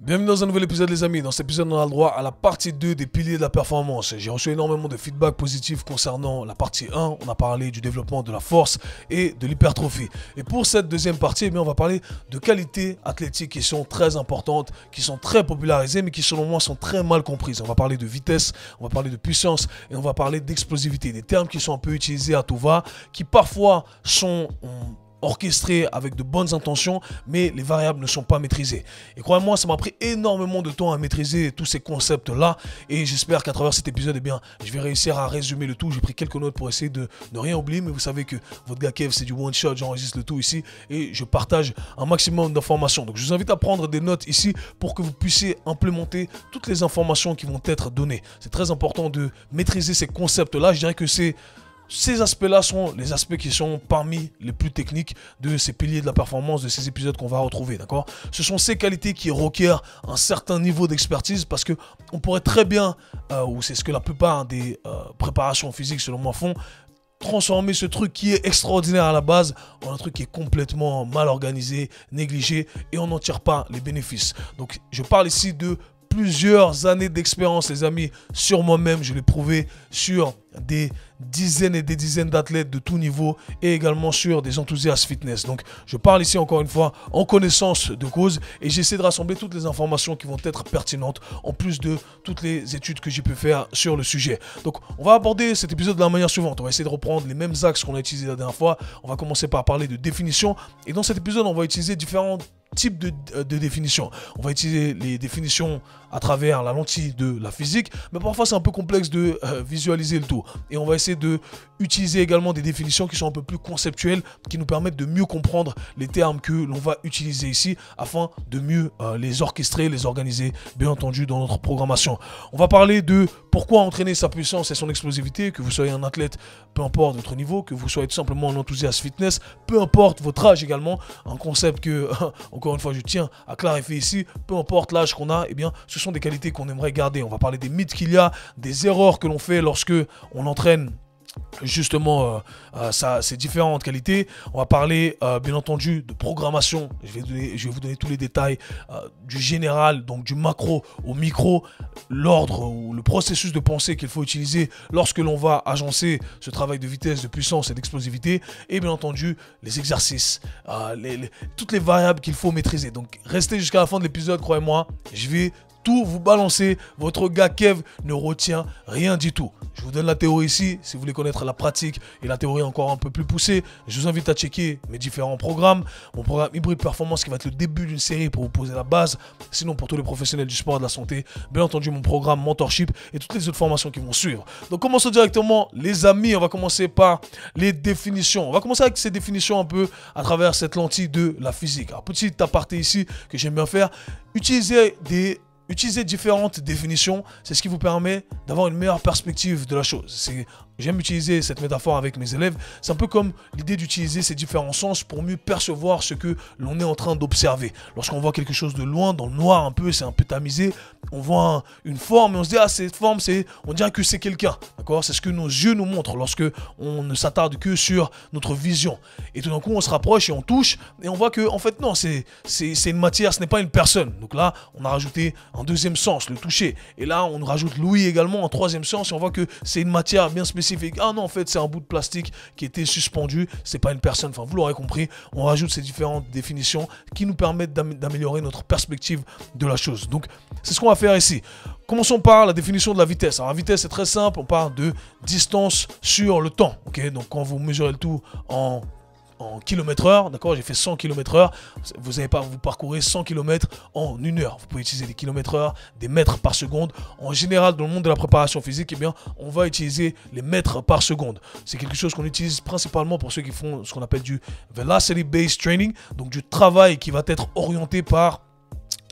Bienvenue dans un nouvel épisode les amis. Dans cet épisode on a le droit à la partie 2 des piliers de la performance. J'ai reçu énormément de feedback positif concernant la partie 1. On a parlé du développement de la force et de l'hypertrophie. Et pour cette deuxième partie, on va parler de qualités athlétiques qui sont très importantes, qui sont très popularisées mais qui selon moi sont très mal comprises. On va parler de vitesse, on va parler de puissance et on va parler d'explosivité. Des termes qui sont un peu utilisés à tout va, qui parfois sont orchestré avec de bonnes intentions, mais les variables ne sont pas maîtrisées. Et croyez-moi, ça m'a pris énormément de temps à maîtriser tous ces concepts-là, et j'espère qu'à travers cet épisode, je vais réussir à résumer le tout. J'ai pris quelques notes pour essayer de ne rien oublier, mais vous savez que votre gars Kev, c'est du one-shot, j'enregistre le tout ici, et je partage un maximum d'informations. Donc je vous invite à prendre des notes ici pour que vous puissiez implémenter toutes les informations qui vont être données. C'est très important de maîtriser ces concepts-là. Je dirais que ces aspects-là sont les aspects qui sont parmi les plus techniques de ces piliers de la performance, de ces épisodes qu'on va retrouver, d'accord? Ce sont ces qualités qui requièrent un certain niveau d'expertise parce que on pourrait très bien, ou c'est ce que la plupart des préparations physiques selon moi font, transformer ce truc qui est extraordinaire à la base en un truc qui est complètement mal organisé, négligé et on n'en tire pas les bénéfices. Donc je parle ici de plusieurs années d'expérience les amis sur moi-même, je l'ai prouvé sur des dizaines et des dizaines d'athlètes de tout niveau et également sur des enthousiastes fitness. Donc je parle ici encore une fois en connaissance de cause et j'essaie de rassembler toutes les informations qui vont être pertinentes en plus de toutes les études que j'ai pu faire sur le sujet. Donc on va aborder cet épisode de la manière suivante. On va essayer de reprendre les mêmes axes qu'on a utilisés la dernière fois. On va commencer par parler de définition et dans cet épisode on va utiliser différents types de définitions. On va utiliser les définitions à travers la lentille de la physique, mais parfois c'est un peu complexe de visualiser le tout. Et on va essayer de utiliser également des définitions qui sont un peu plus conceptuelles, qui nous permettent de mieux comprendre les termes que l'on va utiliser ici, afin de mieux les orchestrer, les organiser, bien entendu, dans notre programmation. On va parler de pourquoi entraîner sa puissance et son explosivité, que vous soyez un athlète, peu importe votre niveau, que vous soyez tout simplement un enthousiaste fitness, peu importe votre âge également, un concept que, encore une fois, je tiens à clarifier ici, peu importe l'âge qu'on a, ce sont des qualités qu'on aimerait garder. On va parler des mythes qu'il y a, des erreurs que l'on fait lorsque on entraîne justement ces différentes qualités. On va parler bien entendu de programmation. Je vais vous donner tous les détails du général, donc du macro au micro, l'ordre ou le processus de pensée qu'il faut utiliser lorsque l'on va agencer ce travail de vitesse, de puissance et d'explosivité, et bien entendu les exercices, toutes les variables qu'il faut maîtriser. Donc restez jusqu'à la fin de l'épisode, croyez-moi, je vais tout vous balancer. Votre gars Kev ne retient rien du tout. Je vous donne la théorie ici. Si vous voulez connaître la pratique et la théorie encore un peu plus poussée, je vous invite à checker mes différents programmes. Mon programme Hybride Performance qui va être le début d'une série pour vous poser la base. Sinon, pour tous les professionnels du sport et de la santé, bien entendu mon programme Mentorship et toutes les autres formations qui vont suivre. Donc commençons directement les amis. On va commencer par les définitions. On va commencer avec ces définitions un peu à travers cette lentille de la physique. Alors petit aparté ici que j'aime bien faire. Utiliser différentes définitions, c'est ce qui vous permet d'avoir une meilleure perspective de la chose. J'aime utiliser cette métaphore avec mes élèves. C'est un peu comme l'idée d'utiliser ces différents sens pour mieux percevoir ce que l'on est en train d'observer. Lorsqu'on voit quelque chose de loin, dans le noir un peu, c'est un peu tamisé, on voit une forme et on se dit « Ah, cette forme, on dirait que c'est quelqu'un. » D'accord ? C'est ce que nos yeux nous montrent lorsque on ne s'attarde que sur notre vision. Et tout d'un coup, on se rapproche et on touche et on voit que, en fait, non, c'est une matière, ce n'est pas une personne. Donc là, on a rajouté un deuxième sens, le toucher. Et là, on rajoute l'ouïe également en troisième sens et on voit que c'est une matière bien spécifique. Ah non, en fait, c'est un bout de plastique qui était suspendu, c'est pas une personne. Enfin, vous l'aurez compris, on rajoute ces différentes définitions qui nous permettent d'améliorer notre perspective de la chose. Donc, c'est ce qu'on va faire ici. Commençons par la définition de la vitesse. Alors, la vitesse, c'est très simple. On parle de distance sur le temps. Ok, donc, quand vous mesurez le tout en km/h, d'accord, j'ai fait 100 km/h, vous n'allez pas vous parcourir 100 km en 1 heure. Vous pouvez utiliser des km/h, des mètres par seconde. En général, dans le monde de la préparation physique, on va utiliser les mètres par seconde. C'est quelque chose qu'on utilise principalement pour ceux qui font ce qu'on appelle du velocity-based training, donc du travail qui va être orienté par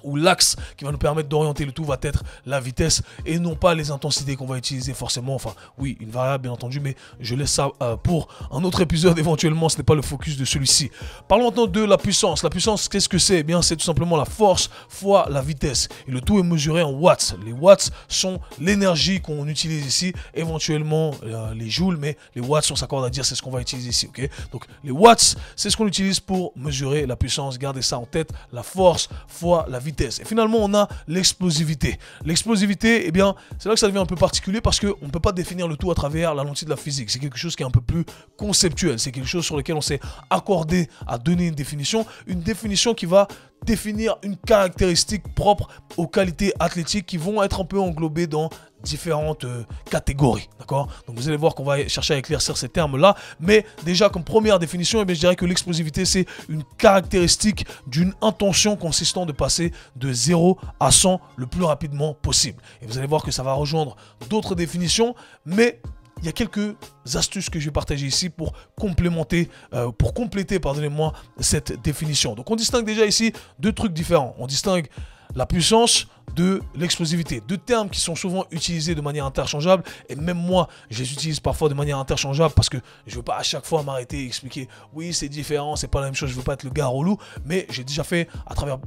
ou l'axe qui va nous permettre d'orienter le tout va être la vitesse et non pas les intensités qu'on va utiliser forcément. Enfin, oui, une variable bien entendu, mais je laisse ça pour un autre épisode éventuellement, ce n'est pas le focus de celui-ci. Parlons maintenant de la puissance. La puissance, qu'est-ce que c'est? Eh bien, c'est tout simplement la force fois la vitesse. Et le tout est mesuré en watts. Les watts sont l'énergie qu'on utilise ici, éventuellement les joules, mais les watts, on s'accorde à dire c'est ce qu'on va utiliser ici. Ok, donc les watts, c'est ce qu'on utilise pour mesurer la puissance. Gardez ça en tête, la force fois la vitesse. vitesse. Et finalement, on a l'explosivité. L'explosivité, eh bien, c'est là que ça devient un peu particulier parce qu'on ne peut pas définir le tout à travers la lentille de la physique. C'est quelque chose qui est un peu plus conceptuel. C'est quelque chose sur lequel on s'est accordé à donner une définition qui va définir une caractéristique propre aux qualités athlétiques qui vont être un peu englobées dans différentes catégories, d'accord? Donc vous allez voir qu'on va chercher à éclaircir ces termes-là, mais déjà comme première définition, eh bien, je dirais que l'explosivité, c'est une caractéristique d'une intention consistant de passer de 0 à 100 le plus rapidement possible. Et vous allez voir que ça va rejoindre d'autres définitions, mais il y a quelques astuces que je vais partager ici pour compléter, pardonnez-moi, cette définition. Donc on distingue déjà ici deux trucs différents. On distingue la puissance de l'explosivité. Deux termes qui sont souvent utilisés de manière interchangeable. Et même moi, je les utilise parfois de manière interchangeable parce que je ne veux pas à chaque fois m'arrêter et expliquer oui, c'est différent, c'est pas la même chose, je ne veux pas être le gars relou. Mais j'ai déjà fait à travers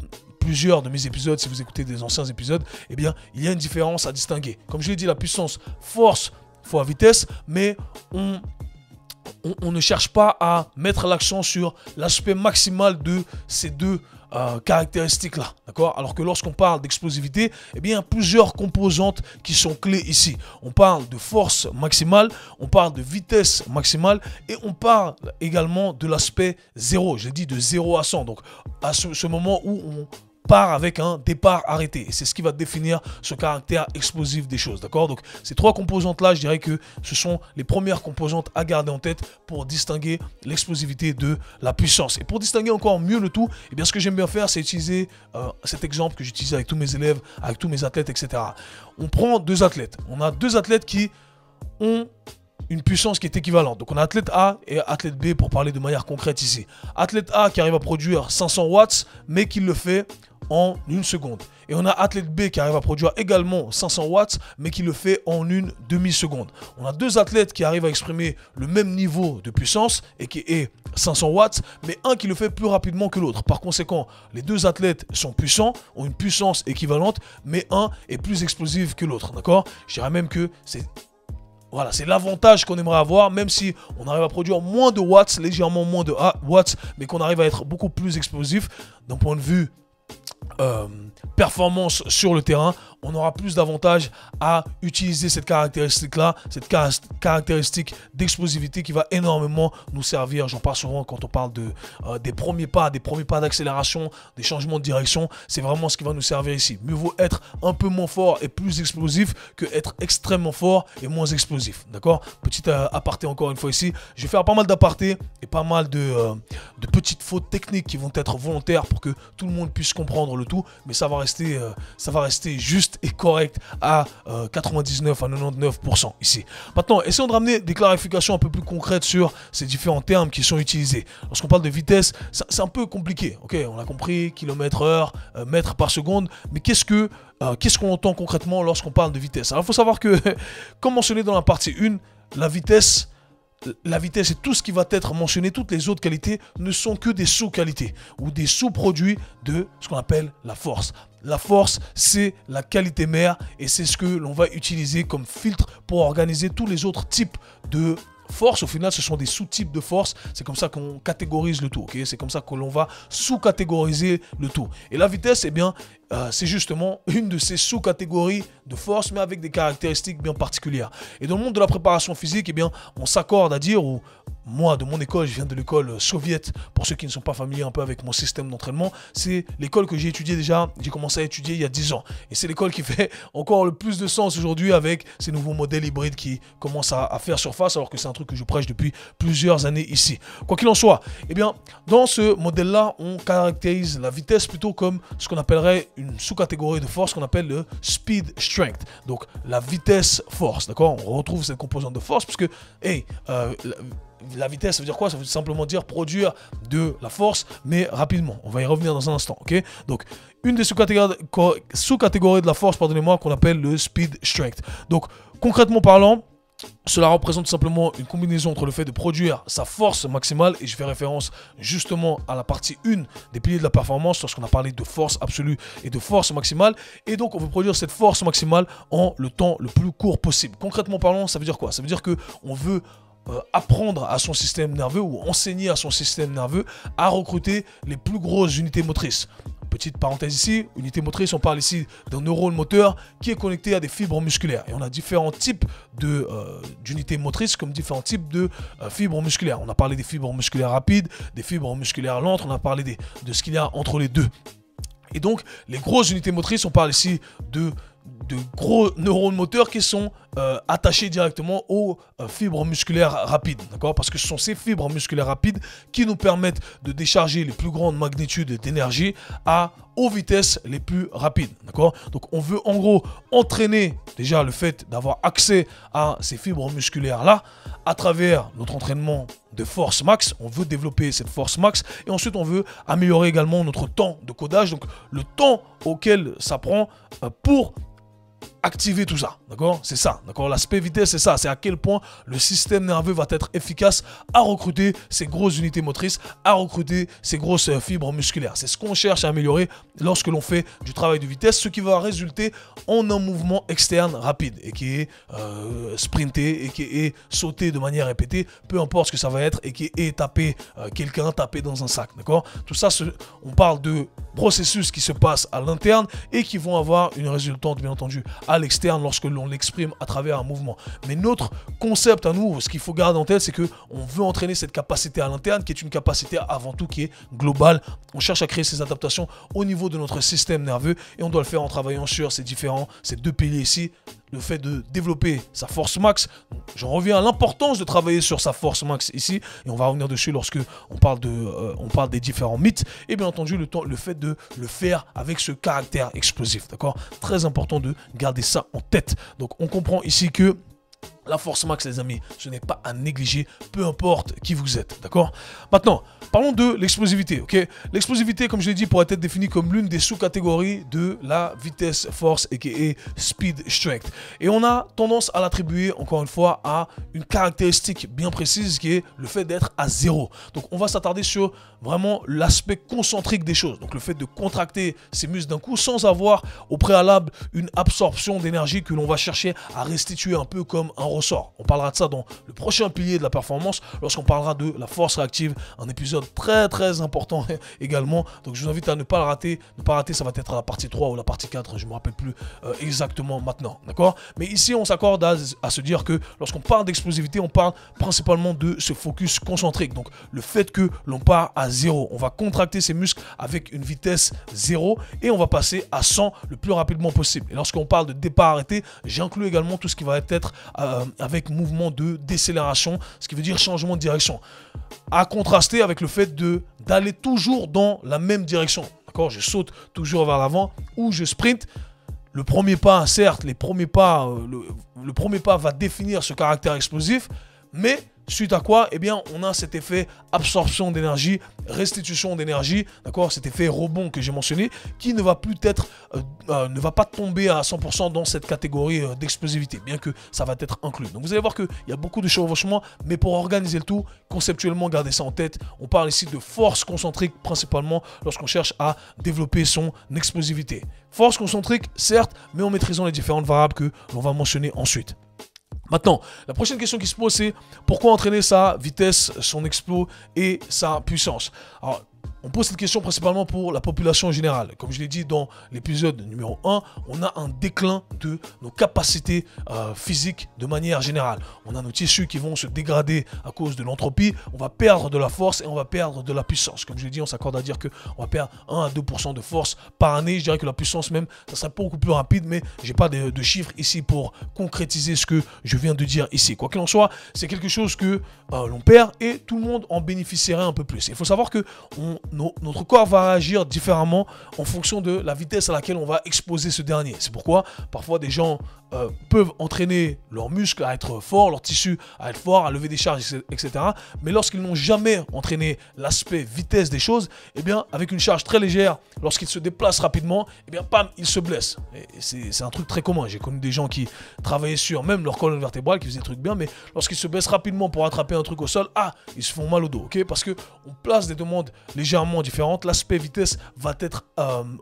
plusieurs de mes épisodes, si vous écoutez des anciens épisodes, eh bien, il y a une différence à distinguer. Comme je l'ai dit, la puissance, force fois vitesse, mais on ne cherche pas à mettre l'accent sur l'aspect maximal de ces deux caractéristiques-là, d'accord? Alors que lorsqu'on parle d'explosivité, eh bien, il y a plusieurs composantes qui sont clés ici. On parle de force maximale, on parle de vitesse maximale et on parle également de l'aspect 0. J'ai dit de 0 à 100, donc à ce moment où on part avec un départ arrêté. Et c'est ce qui va définir ce caractère explosif des choses, d'accord? Donc ces trois composantes-là, je dirais que ce sont les premières composantes à garder en tête pour distinguer l'explosivité de la puissance. Et pour distinguer encore mieux le tout, eh bien, ce que j'aime bien faire, c'est utiliser cet exemple que j'utilise avec tous mes élèves, avec tous mes athlètes, etc. On prend deux athlètes. On a deux athlètes qui ont une puissance qui est équivalente. Donc on a athlète A et athlète B pour parler de manière concrète ici. Athlète A qui arrive à produire 500 watts, mais qui le fait en une seconde. Et on a athlète B qui arrive à produire également 500 watts, mais qui le fait en une demi-seconde. On a deux athlètes qui arrivent à exprimer le même niveau de puissance et qui est 500 watts, mais un qui le fait plus rapidement que l'autre. Par conséquent, les deux athlètes sont puissants, ont une puissance équivalente, mais un est plus explosif que l'autre. D'accord? Je dirais même que c'est... Voilà, c'est l'avantage qu'on aimerait avoir, même si on arrive à produire moins de watts, légèrement moins de watts, mais qu'on arrive à être beaucoup plus explosif d'un point de vue performance sur le terrain. On aura plus d'avantages à utiliser cette caractéristique-là, cette caractéristique d'explosivité qui va énormément nous servir. J'en parle souvent quand on parle des premiers pas d'accélération, des changements de direction. C'est vraiment ce qui va nous servir ici. Mieux vaut être un peu moins fort et plus explosif que être extrêmement fort et moins explosif. D'accord? Petit aparté encore une fois ici. Je vais faire pas mal d'apartés et pas mal de petites fautes techniques qui vont être volontaires pour que tout le monde puisse comprendre le tout. Mais ça va rester juste et correct à 99 à 99% ici. Maintenant, essayons de ramener des clarifications un peu plus concrètes sur ces différents termes qui sont utilisés. Lorsqu'on parle de vitesse, c'est un peu compliqué. Ok, on a compris, kilomètre-heure, mètre par seconde, mais qu'est-ce qu'on entend concrètement lorsqu'on parle de vitesse? Alors, il faut savoir que, comme mentionné dans la partie 1, la vitesse et tout ce qui va être mentionné, toutes les autres qualités ne sont que des sous-qualités ou des sous-produits de ce qu'on appelle la force. La force, c'est la qualité mère et c'est ce que l'on va utiliser comme filtre pour organiser tous les autres types de force. Au final, ce sont des sous-types de force. C'est comme ça qu'on catégorise le tout. Okay, c'est comme ça que l'on va sous-catégoriser le tout. Et la vitesse, eh bien, c'est justement une de ces sous-catégories de force, mais avec des caractéristiques bien particulières. Et dans le monde de la préparation physique, eh bien, on s'accorde à dire, ou moi, de mon école, je viens de l'école soviète, pour ceux qui ne sont pas familiers un peu avec mon système d'entraînement, c'est l'école que j'ai étudiée déjà, j'ai commencé à étudier il y a 10 ans. Et c'est l'école qui fait encore le plus de sens aujourd'hui avec ces nouveaux modèles hybrides qui commencent à faire surface, alors que c'est un truc que je prêche depuis plusieurs années ici. Quoi qu'il en soit, eh bien, dans ce modèle-là, on caractérise la vitesse plutôt comme ce qu'on appellerait une sous-catégorie de force qu'on appelle le speed strength. Donc, la vitesse force, d'accord? On retrouve cette composante de force parce que, hey, la vitesse, ça veut dire quoi? Ça veut simplement dire produire de la force, mais rapidement. On va y revenir dans un instant, ok? Donc, une des sous-catégories de la force, pardonnez-moi, qu'on appelle le speed strength. Donc, concrètement parlant, cela représente simplement une combinaison entre le fait de produire sa force maximale, et je fais référence justement à la partie 1 des piliers de la performance lorsqu'on a parlé de force absolue et de force maximale, et donc on veut produire cette force maximale en le temps le plus court possible. Concrètement parlant, ça veut dire quoi? Ça veut dire qu'on veut apprendre à son système nerveux ou enseigner à son système nerveux à recruter les plus grosses unités motrices. Petite parenthèse ici, unité motrice, on parle ici d'un neurone moteur qui est connecté à des fibres musculaires. Et on a différents types d'unités motrices comme différents types de fibres musculaires. On a parlé des fibres musculaires rapides, des fibres musculaires lentes, on a parlé de ce qu'il y a entre les deux. Et donc, les grosses unités motrices, on parle ici de gros neurones moteurs qui sont attachés directement aux fibres musculaires rapides, d'accord? Parce que ce sont ces fibres musculaires rapides qui nous permettent de décharger les plus grandes magnitudes d'énergie aux vitesses les plus rapides, d'accord? Donc on veut en gros entraîner déjà le fait d'avoir accès à ces fibres musculaires là à travers notre entraînement de force max. On veut développer cette force max et ensuite on veut améliorer également notre temps de codage, donc le temps auquel ça prend pour activer tout ça, d'accord? C'est ça, d'accord? L'aspect vitesse, c'est ça, c'est à quel point le système nerveux va être efficace à recruter ces grosses unités motrices, à recruter ces grosses fibres musculaires. C'est ce qu'on cherche à améliorer lorsque l'on fait du travail de vitesse, ce qui va résulter en un mouvement externe rapide et qui est sprinté et qui est sauté de manière répétée, peu importe ce que ça va être, et qui est taper quelqu'un, taper dans un sac, d'accord? Tout ça, on parle de processus qui se passent à l'interne et qui vont avoir une résultante, bien entendu, à l'externe lorsque l'on l'exprime à travers un mouvement. Mais notre concept à nous, ce qu'il faut garder en tête, c'est qu'on veut entraîner cette capacité à l'interne qui est une capacité avant tout qui est globale. On cherche à créer ces adaptations au niveau de notre système nerveux et on doit le faire en travaillant sur ces deux piliers ici. Le fait de développer sa force max, j'en reviens à l'importance de travailler sur sa force max ici, et on va revenir dessus lorsque on parle des différents mythes, et bien entendu le fait de le faire avec ce caractère explosif, d'accord? Très important de garder ça en tête. Donc on comprend ici que la force max, les amis, ce n'est pas à négliger, peu importe qui vous êtes, d'accord? Maintenant, parlons de l'explosivité, ok? L'explosivité, comme je l'ai dit, pourrait être définie comme l'une des sous-catégories de la vitesse force, aka speed strength. Et on a tendance à l'attribuer, encore une fois, à une caractéristique bien précise qui est le fait d'être à zéro. Donc, on va s'attarder sur vraiment l'aspect concentrique des choses. Donc, le fait de contracter ses muscles d'un coup sans avoir au préalable une absorption d'énergie que l'on va chercher à restituer un peu comme un ressort. On parlera de ça dans le prochain pilier de la performance lorsqu'on parlera de la force réactive, un épisode très important également. Donc je vous invite à ne pas le rater. Ne pas rater, ça va être la partie 3 ou la partie 4, je ne me rappelle plus exactement maintenant, d'accord? Mais ici, on s'accorde à se dire que lorsqu'on parle d'explosivité, on parle principalement de ce focus concentrique. Donc le fait que l'on part à 0, on va contracter ses muscles avec une vitesse 0 et on va passer à 100 le plus rapidement possible. Et lorsqu'on parle de départ arrêté, j'inclus également tout ce qui va être avec mouvement de décélération, ce qui veut dire changement de direction, à contraster avec le fait d'aller toujours dans la même direction. D'accord, je saute toujours vers l'avant ou je sprint. Le premier pas, certes, le premier pas va définir ce caractère explosif, mais suite à quoi, eh bien, on a cet effet absorption d'énergie, restitution d'énergie, d'accord, cet effet rebond que j'ai mentionné, qui ne va plus être, ne va pas tomber à 100% dans cette catégorie d'explosivité, bien que ça va être inclus. Donc vous allez voir qu'il y a beaucoup de chevauchements, mais pour organiser le tout, conceptuellement, gardez ça en tête. On parle ici de force concentrique, principalement lorsqu'on cherche à développer son explosivité. Force concentrique, certes, mais en maîtrisant les différentes variables que l'on va mentionner ensuite. Maintenant, la prochaine question qui se pose, c'est pourquoi entraîner sa vitesse, son explos et sa puissance? Alors, on pose cette question principalement pour la population générale. Comme je l'ai dit dans l'épisode numéro 1, on a un déclin de nos capacités physiques de manière générale. On a nos tissus qui vont se dégrader à cause de l'entropie, on va perdre de la force et on va perdre de la puissance. Comme je l'ai dit, on s'accorde à dire qu'on va perdre 1 à 2% de force par année. Je dirais que la puissance même, ça serait beaucoup plus rapide, mais je n'ai pas de chiffres ici pour concrétiser ce que je viens de dire ici. Quoi qu'il en soit, c'est quelque chose que l'on perd et tout le monde en bénéficierait un peu plus. Il faut savoir que notre corps va réagir différemment en fonction de la vitesse à laquelle on va exposer ce dernier. C'est pourquoi parfois des gens peuvent entraîner leurs muscles à être forts, leurs tissus à être forts, à lever des charges, etc. Mais lorsqu'ils n'ont jamais entraîné l'aspect vitesse des choses, eh bien, avec une charge très légère, lorsqu'ils se déplacent rapidement, eh bien, bam, ils se blessent. C'est un truc très commun. J'ai connu des gens qui travaillaient sur même leur colonne vertébrale, qui faisaient des trucs bien, mais lorsqu'ils se baissent rapidement pour attraper un truc au sol, ils se font mal au dos, ok? Parce qu'on place des demandes légèrement différente. L'aspect vitesse va être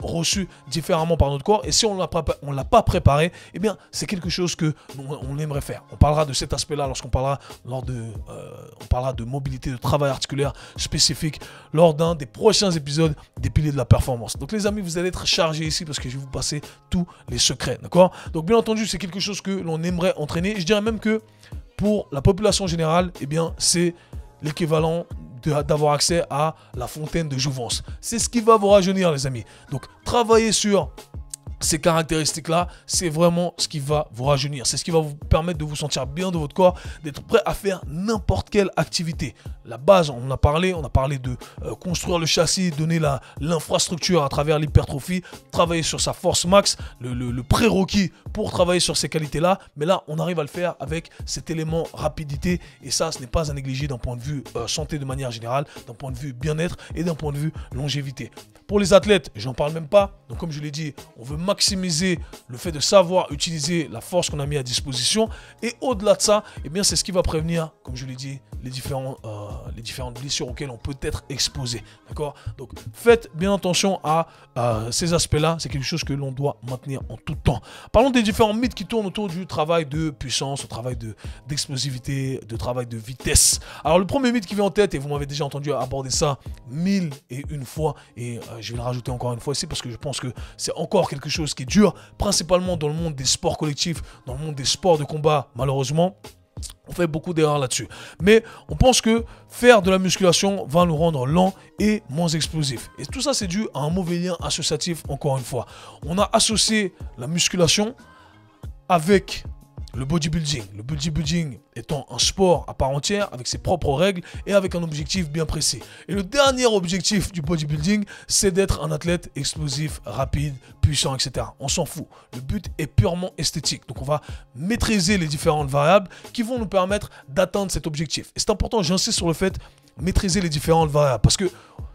reçu différemment par notre corps. Et si on ne l'a pas préparé, eh bien, c'est quelque chose que on aimerait faire. On parlera de cet aspect-là lorsqu'on parlera on parlera de mobilité, de travail articulaire spécifique lors d'un des prochains épisodes des piliers de la performance. Donc les amis, vous allez être chargés ici parce que je vais vous passer tous les secrets, d'accord? Donc bien entendu, c'est quelque chose que l'on aimerait entraîner. Je dirais même que pour la population générale, eh bien, c'est l'équivalent d'avoir accès à la fontaine de jouvence. C'est ce qui va vous rajeunir, les amis. Donc travaillez sur ces caractéristiques-là, c'est vraiment ce qui va vous rajeunir. C'est ce qui va vous permettre de vous sentir bien de votre corps, d'être prêt à faire n'importe quelle activité. La base, on a parlé de construire le châssis, donner l'infrastructure à travers l'hypertrophie, travailler sur sa force max, le prérequis pour travailler sur ces qualités-là. Mais là, on arrive à le faire avec cet élément rapidité. Et ça, ce n'est pas à négliger d'un point de vue santé de manière générale, d'un point de vue bien-être et d'un point de vue longévité. Pour les athlètes, j'en parle même pas. Donc comme je l'ai dit, on veut maximiser le fait de savoir utiliser la force qu'on a mis à disposition. Et au-delà de ça, eh bien, c'est ce qui va prévenir, comme je l'ai dit, les différentes blessures auxquelles on peut être exposé. D'accord? Donc faites bien attention à ces aspects-là. C'est quelque chose que l'on doit maintenir en tout temps. Parlons des différents mythes qui tournent autour du travail de puissance, au travail d'explosivité, de travail de vitesse. Alors le premier mythe qui vient en tête, et vous m'avez déjà entendu aborder ça 1001 fois, et je vais le rajouter encore une fois ici parce que je pense que c'est encore quelque chose qui est dur, principalement dans le monde des sports collectifs, dans le monde des sports de combat, malheureusement. On fait beaucoup d'erreurs là-dessus. Mais on pense que faire de la musculation va nous rendre lents et moins explosifs. Et tout ça, c'est dû à un mauvais lien associatif, encore une fois. On a associé la musculation avec le bodybuilding. Le bodybuilding étant un sport à part entière, avec ses propres règles et avec un objectif bien précis. Et le dernier objectif du bodybuilding, c'est d'être un athlète explosif, rapide, puissant, etc. On s'en fout. Le but est purement esthétique. Donc on va maîtriser les différentes variables qui vont nous permettre d'atteindre cet objectif. Et c'est important, j'insiste sur le fait de maîtriser les différentes variables. Parce que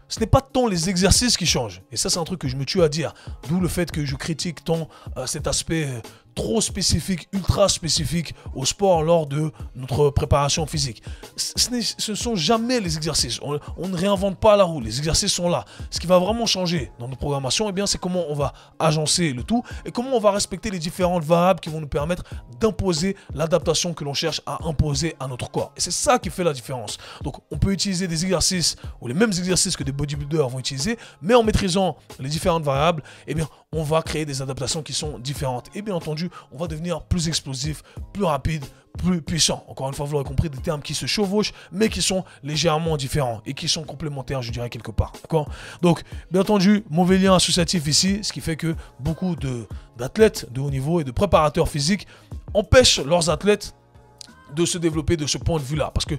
ce n'est pas tant les exercices qui changent. Et ça, c'est un truc que je me tue à dire. D'où le fait que je critique tant cet aspect trop spécifique, ultra spécifique au sport lors de notre préparation physique. Ce ne sont jamais les exercices. On ne réinvente pas la roue. Les exercices sont là. Ce qui va vraiment changer dans nos programmations, eh bien, c'est comment on va agencer le tout et comment on va respecter les différentes variables qui vont nous permettre d'imposer l'adaptation que l'on cherche à imposer à notre corps. Et c'est ça qui fait la différence. Donc, on peut utiliser des exercices ou les mêmes exercices que des bodybuilders vont utiliser, mais en maîtrisant les différentes variables, eh bien, on va créer des adaptations qui sont différentes. Et bien entendu, on va devenir plus explosif, plus rapide, plus puissant. Encore une fois, vous l'aurez compris, des termes qui se chevauchent, mais qui sont légèrement différents et qui sont complémentaires, je dirais, quelque part. D'accord? Donc, bien entendu, mauvais lien associatif ici, ce qui fait que beaucoup d'athlètes de haut niveau et de préparateurs physiques empêchent leurs athlètes de se développer de ce point de vue-là. Parce que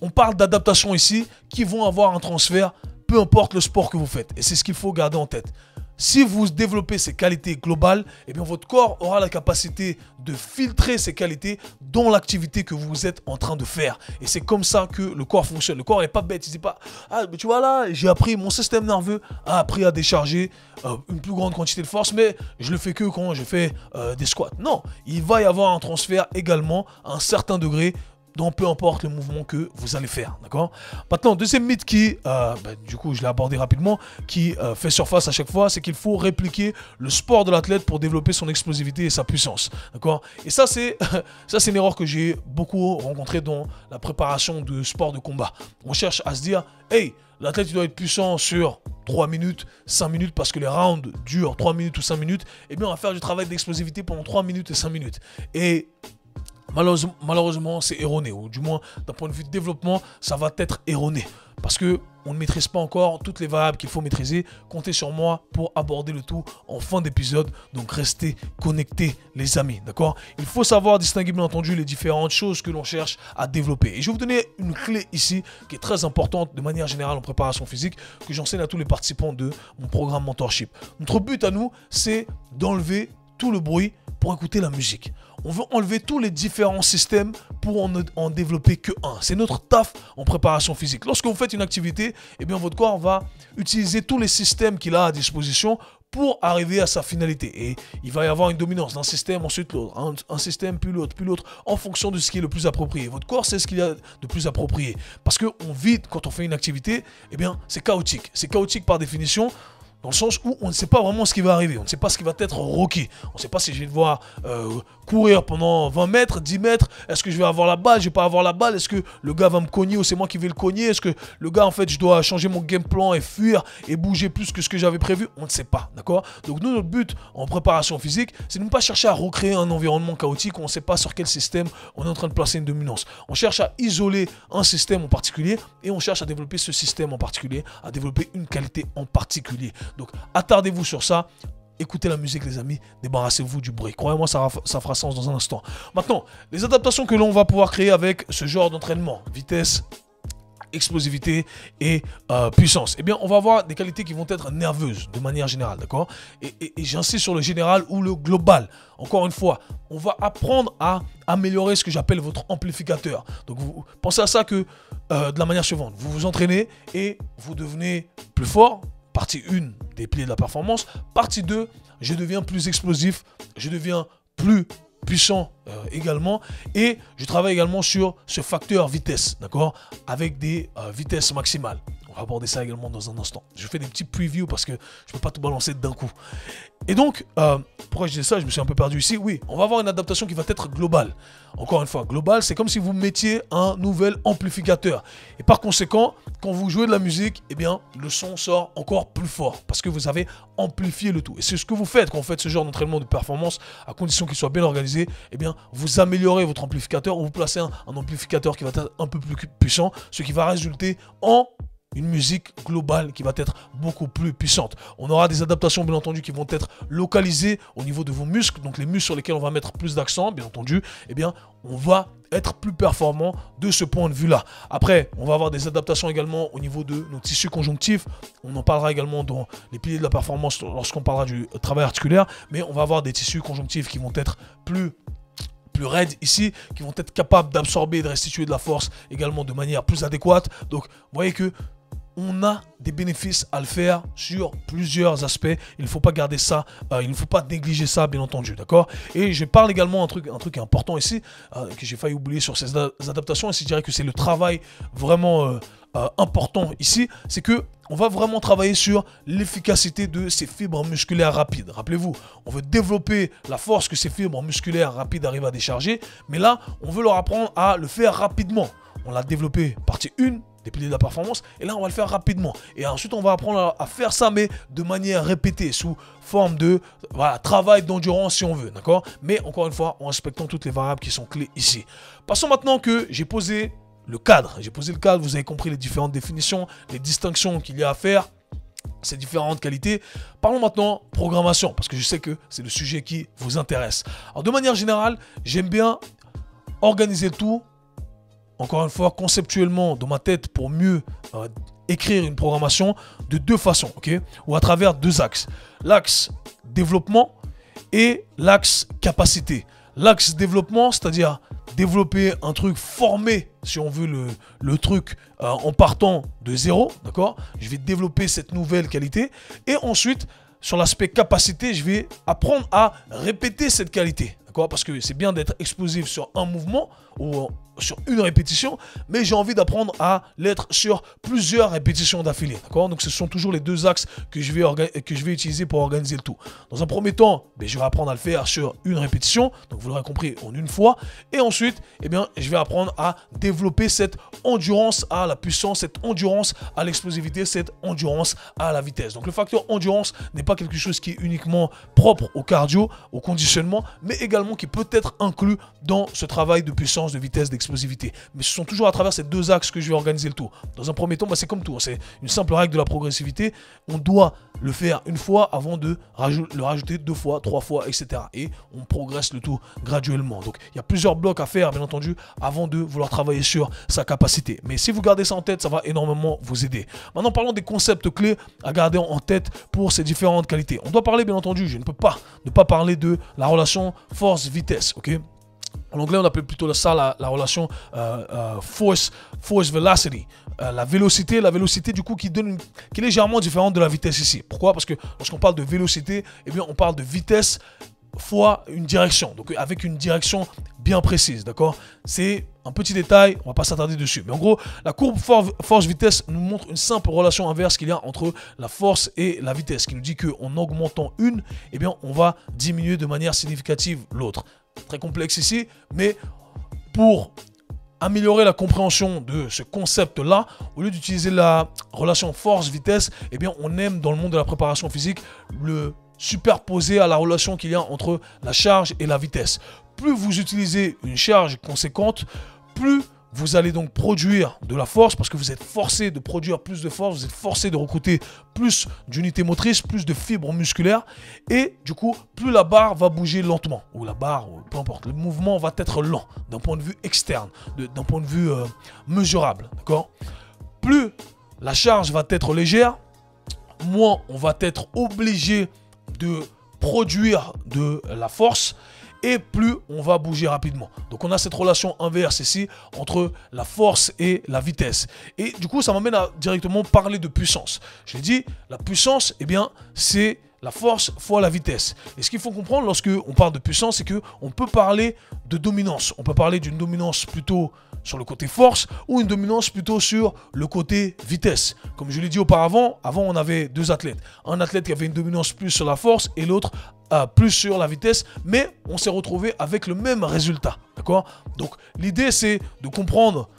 on parle d'adaptation ici qui vont avoir un transfert, peu importe le sport que vous faites. Et c'est ce qu'il faut garder en tête. Si vous développez ces qualités globales, eh bien votre corps aura la capacité de filtrer ces qualités dans l'activité que vous êtes en train de faire. Et c'est comme ça que le corps fonctionne. Le corps n'est pas bête. Il ne dit pas « Ah, mais tu vois là, j'ai appris, mon système nerveux a appris à décharger une plus grande quantité de force, mais je le fais que quand je fais des squats. » Non, il va y avoir un transfert également à un certain degré dans peu importe le mouvement que vous allez faire, d'accord? Maintenant, deuxième mythe qui, du coup, je l'ai abordé rapidement, qui fait surface à chaque fois, c'est qu'il faut répliquer le sport de l'athlète pour développer son explosivité et sa puissance, d'accord? Et ça, c'est une erreur que j'ai beaucoup rencontrée dans la préparation de sports de combat. On cherche à se dire, hey, l'athlète il doit être puissant sur 3 minutes, 5 minutes, parce que les rounds durent 3 minutes ou 5 minutes, et bien on va faire du travail d'explosivité pendant 3 minutes et 5 minutes. Et malheureusement, c'est erroné, ou du moins d'un point de vue de développement, ça va être erroné. Parce que on ne maîtrise pas encore toutes les variables qu'il faut maîtriser. Comptez sur moi pour aborder le tout en fin d'épisode. Donc restez connectés, les amis, d'accord? Il faut savoir distinguer, bien entendu, les différentes choses que l'on cherche à développer. Et je vais vous donner une clé ici qui est très importante de manière générale en préparation physique, que j'enseigne à tous les participants de mon programme Mentorship. Notre but à nous, c'est d'enlever tout le bruit pour écouter la musique. On veut enlever tous les différents systèmes pour en développer que un. C'est notre taf en préparation physique. Lorsque vous faites une activité, eh bien votre corps va utiliser tous les systèmes qu'il a à disposition pour arriver à sa finalité. Et il va y avoir une dominance d'un système, ensuite l'autre, un système, puis l'autre, en fonction de ce qui est le plus approprié. Votre corps, c'est ce qu'il y a de plus approprié. Parce qu'on vit, quand on fait une activité, eh bien, c'est chaotique. C'est chaotique par définition, dans le sens où on ne sait pas vraiment ce qui va arriver. On ne sait pas ce qui va être rocké. On ne sait pas si je vais devoir courir pendant 20 mètres, 10 mètres. Est-ce que je vais avoir la balle? Je ne vais pas avoir la balle. Est-ce que le gars va me cogner ou c'est moi qui vais le cogner? Est-ce que le gars, en fait, je dois changer mon game plan et fuir et bouger plus que ce que j'avais prévu? On ne sait pas, d'accord? Donc nous, notre but en préparation physique, c'est de ne pas chercher à recréer un environnement chaotique où on ne sait pas sur quel système on est en train de placer une dominance. On cherche à isoler un système en particulier et on cherche à développer ce système en particulier, à développer une qualité en particulier. Donc, attardez-vous sur ça. Écoutez la musique, les amis. Débarrassez-vous du bruit. Croyez-moi, ça fera sens dans un instant. Maintenant, les adaptations que l'on va pouvoir créer avec ce genre d'entraînement, vitesse, explosivité et puissance, eh bien, on va avoir des qualités qui vont être nerveuses de manière générale, d'accord? Et j'insiste sur le général ou le global. Encore une fois, on va apprendre à améliorer ce que j'appelle votre amplificateur. Donc, vous pensez à ça que de la manière suivante. Vous vous entraînez et vous devenez plus fort. Partie 1, des piliers de la performance. Partie 2, je deviens plus explosif, je deviens plus puissant également. Et je travaille également sur ce facteur vitesse, d'accord? Avec des vitesses maximales. On va aborder ça également dans un instant. Je fais des petits previews parce que je ne peux pas tout balancer d'un coup. Et donc, pourquoi je dis ça? Je me suis un peu perdu ici. Oui, on va avoir une adaptation qui va être globale. Encore une fois, globale, c'est comme si vous mettiez un nouvel amplificateur. Et par conséquent, quand vous jouez de la musique, eh bien, le son sort encore plus fort parce que vous avez amplifié le tout. Et c'est ce que vous faites quand vous faites ce genre d'entraînement de performance, à condition qu'il soit bien organisé. Eh bien, vous améliorez votre amplificateur ou vous placez un amplificateur qui va être un peu plus puissant, ce qui va résulter en une musique globale qui va être beaucoup plus puissante. On aura des adaptations, bien entendu, qui vont être localisées au niveau de vos muscles, donc les muscles sur lesquels on va mettre plus d'accent, bien entendu, eh bien, on va être plus performant de ce point de vue-là. Après, on va avoir des adaptations également au niveau de nos tissus conjonctifs. On en parlera également dans les piliers de la performance lorsqu'on parlera du travail articulaire, mais on va avoir des tissus conjonctifs qui vont être plus raides ici, qui vont être capables d'absorber et de restituer de la force également de manière plus adéquate. Donc, vous voyez que on a des bénéfices à le faire sur plusieurs aspects. Il ne faut pas garder ça, il ne faut pas négliger ça, bien entendu, d'accord? Et je parle également un truc important ici, que j'ai failli oublier sur ces adaptations, et je dirais que c'est le travail vraiment important ici, c'est que on va vraiment travailler sur l'efficacité de ces fibres musculaires rapides. Rappelez-vous, on veut développer la force que ces fibres musculaires rapides arrivent à décharger, mais là, on veut leur apprendre à le faire rapidement. On l'a développé partie 1, des piliers de la performance, et là on va le faire rapidement. Et ensuite on va apprendre à faire ça, mais de manière répétée, sous forme de travail d'endurance si on veut, d'accord? Mais encore une fois, en respectant toutes les variables qui sont clés ici. Passons maintenant que j'ai posé le cadre. J'ai posé le cadre, vous avez compris les différentes définitions, les distinctions qu'il y a à faire, ces différentes qualités. Parlons maintenant programmation, parce que je sais que c'est le sujet qui vous intéresse. Alors de manière générale, j'aime bien organiser le tout, encore une fois, conceptuellement dans ma tête pour mieux écrire une programmation de deux façons, ok? Ou à travers deux axes. L'axe développement et l'axe capacité. L'axe développement, c'est-à-dire développer un truc, former, si on veut, le truc en partant de zéro, d'accord? Je vais développer cette nouvelle qualité. Et ensuite, sur l'aspect capacité, je vais apprendre à répéter cette qualité, d'accord? Parce que c'est bien d'être explosif sur un mouvement ou sur une répétition, mais j'ai envie d'apprendre à l'être sur plusieurs répétitions d'affilée, d'accord? Donc ce sont toujours les deux axes que je vais utiliser pour organiser le tout. Dans un premier temps, je vais apprendre à le faire sur une répétition, donc vous l'aurez compris, en une fois, et ensuite, je vais apprendre à développer cette endurance à la puissance, cette endurance à l'explosivité, cette endurance à la vitesse. Donc le facteur endurance n'est pas quelque chose qui est uniquement propre au cardio, au conditionnement, mais également qui peut être inclus dans ce travail de puissance, de vitesse, d'explosivité. Mais ce sont toujours à travers ces deux axes que je vais organiser le tout. Dans un premier temps, c'est comme tout, c'est une simple règle de la progressivité. On doit le faire une fois avant de le rajouter 2 fois, 3 fois, etc. Et on progresse le tout graduellement. Donc il y a plusieurs blocs à faire, bien entendu, avant de vouloir travailler sur sa capacité. Mais si vous gardez ça en tête, ça va énormément vous aider. Maintenant, parlons des concepts clés à garder en tête pour ces différentes qualités. On doit parler, bien entendu, je ne peux pas ne pas parler de la relation force-vitesse, ok? En anglais, on appelle plutôt ça la relation force velocity. La vélocité du coup qui est légèrement différente de la vitesse ici. Pourquoi? Parce que lorsqu'on parle de vélocité, eh bien, on parle de vitesse fois une direction. Donc avec une direction bien précise, d'accord? C'est un petit détail, on va pas s'attarder dessus. Mais en gros, la courbe force-vitesse nous montre une simple relation inverse qu'il y a entre la force et la vitesse, qui nous dit qu'en augmentant une, eh bien, on va diminuer de manière significative l'autre. Très complexe ici, mais pour améliorer la compréhension de ce concept-là, au lieu d'utiliser la relation force-vitesse, eh bien, on aime dans le monde de la préparation physique le superposer à la relation qu'il y a entre la charge et la vitesse. Plus vous utilisez une charge conséquente, plus vous allez donc produire de la force parce que vous êtes forcé de produire plus de force, vous êtes forcé de recruter plus d'unités motrices, plus de fibres musculaires et du coup, plus la barre va bouger lentement ou la barre, ou peu importe, le mouvement va être lent d'un point de vue externe, d'un point de vue mesurable, d'accord? Plus la charge va être légère, moins on va être obligé de produire de la force et plus on va bouger rapidement. Donc on a cette relation inverse ici entre la force et la vitesse. Et du coup ça m'amène à directement parler de puissance. Je l'ai dit, la puissance, eh bien c'est la force fois la vitesse. Et ce qu'il faut comprendre lorsque on parle de puissance, c'est qu'on peut parler de dominance. On peut parler d'une dominance plutôt sur le côté force ou une dominance plutôt sur le côté vitesse. Comme je l'ai dit auparavant, avant on avait deux athlètes. Un athlète qui avait une dominance plus sur la force et l'autre plus sur la vitesse, mais on s'est retrouvé avec le même résultat. D'accord? Donc l'idée c'est de comprendre,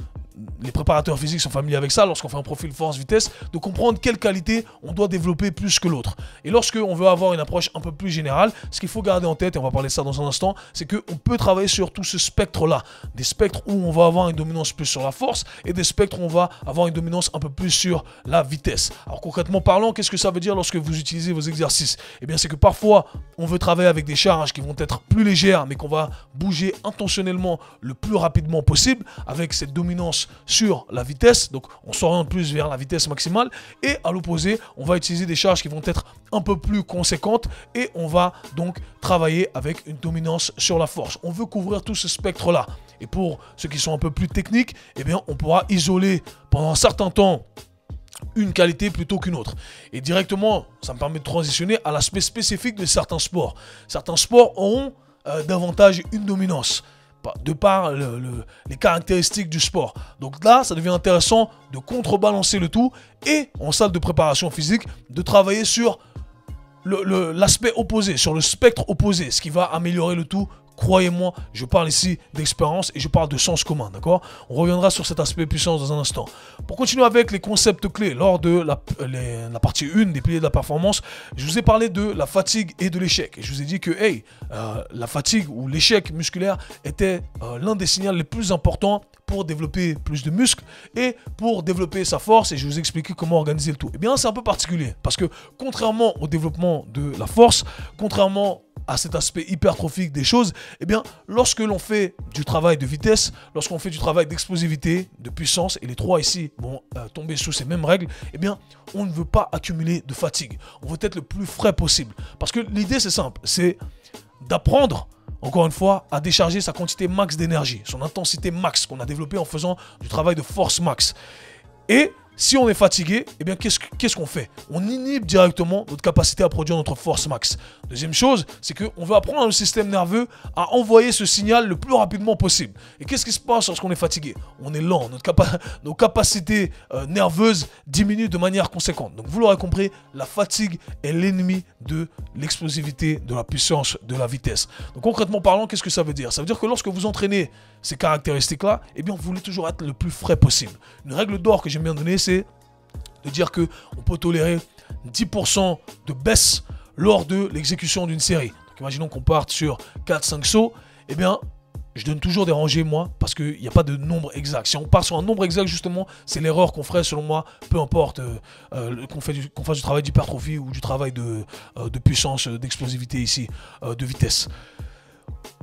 les préparateurs physiques sont familiers avec ça, lorsqu'on fait un profil force-vitesse, de comprendre quelle qualité on doit développer plus que l'autre. Et lorsqu'on veut avoir une approche un peu plus générale, ce qu'il faut garder en tête, et on va parler de ça dans un instant, c'est qu'on peut travailler sur tout ce spectre-là. Des spectres où on va avoir une dominance plus sur la force et des spectres où on va avoir une dominance un peu plus sur la vitesse. Alors concrètement parlant, qu'est-ce que ça veut dire lorsque vous utilisez vos exercices? Eh bien c'est que parfois, on veut travailler avec des charges qui vont être plus légères, mais qu'on va bouger intentionnellement le plus rapidement possible, avec cette dominance sur la vitesse, donc on s'oriente plus vers la vitesse maximale, et à l'opposé on va utiliser des charges qui vont être un peu plus conséquentes et on va donc travailler avec une dominance sur la force. On veut couvrir tout ce spectre là, et pour ceux qui sont un peu plus techniques, eh bien on pourra isoler pendant un certain temps une qualité plutôt qu'une autre. Et directement, ça me permet de transitionner à l'aspect spécifique de certains sports. Certains sports auront davantage une dominance de par les caractéristiques du sport. Donc là, ça devient intéressant de contrebalancer le tout et en salle de préparation physique, de travailler sur l'aspect opposé, sur le spectre opposé, ce qui va améliorer le tout. Croyez-moi, je parle ici d'expérience et je parle de sens commun, d'accord? On reviendra sur cet aspect puissance dans un instant. Pour continuer avec les concepts clés, lors de la partie 1 des piliers de la performance, je vous ai parlé de la fatigue et de l'échec. Et je vous ai dit que la fatigue ou l'échec musculaire était l'un des signaux les plus importants pour développer plus de muscles et pour développer sa force, et je vais vous expliquer comment organiser le tout. Eh bien, c'est un peu particulier parce que contrairement au développement de la force, contrairement à cet aspect hypertrophique des choses, eh bien, lorsque l'on fait du travail de vitesse, lorsqu'on fait du travail d'explosivité, de puissance, et les trois ici vont tomber sous ces mêmes règles, eh bien, on ne veut pas accumuler de fatigue. On veut être le plus frais possible. Parce que l'idée, c'est simple, c'est d'apprendre, encore une fois, à décharger sa quantité max d'énergie, son intensité max qu'on a développée en faisant du travail de force max. Et si on est fatigué, eh bien qu'est-ce qu'on fait? On inhibe directement notre capacité à produire notre force max. Deuxième chose, c'est qu'on veut apprendre le système nerveux à envoyer ce signal le plus rapidement possible. Et qu'est-ce qui se passe lorsqu'on est fatigué? On est lent, nos capacités nerveuses diminuent de manière conséquente. Donc vous l'aurez compris, la fatigue est l'ennemi de l'explosivité, de la puissance, de la vitesse. Donc concrètement parlant, qu'est-ce que ça veut dire? Ça veut dire que lorsque vous entraînez ces caractéristiques-là, eh bien vous voulez toujours être le plus frais possible. Une règle d'or que j'aime bien donner, c'est de dire qu'on peut tolérer 10% de baisse lors de l'exécution d'une série. Donc imaginons qu'on parte sur 4-5 sauts, eh bien je donne toujours des rangées moi parce qu'il n'y a pas de nombre exact. Si on part sur un nombre exact justement, c'est l'erreur qu'on ferait selon moi, peu importe qu'on fasse du travail d'hypertrophie ou du travail de puissance, d'explosivité ici, de vitesse.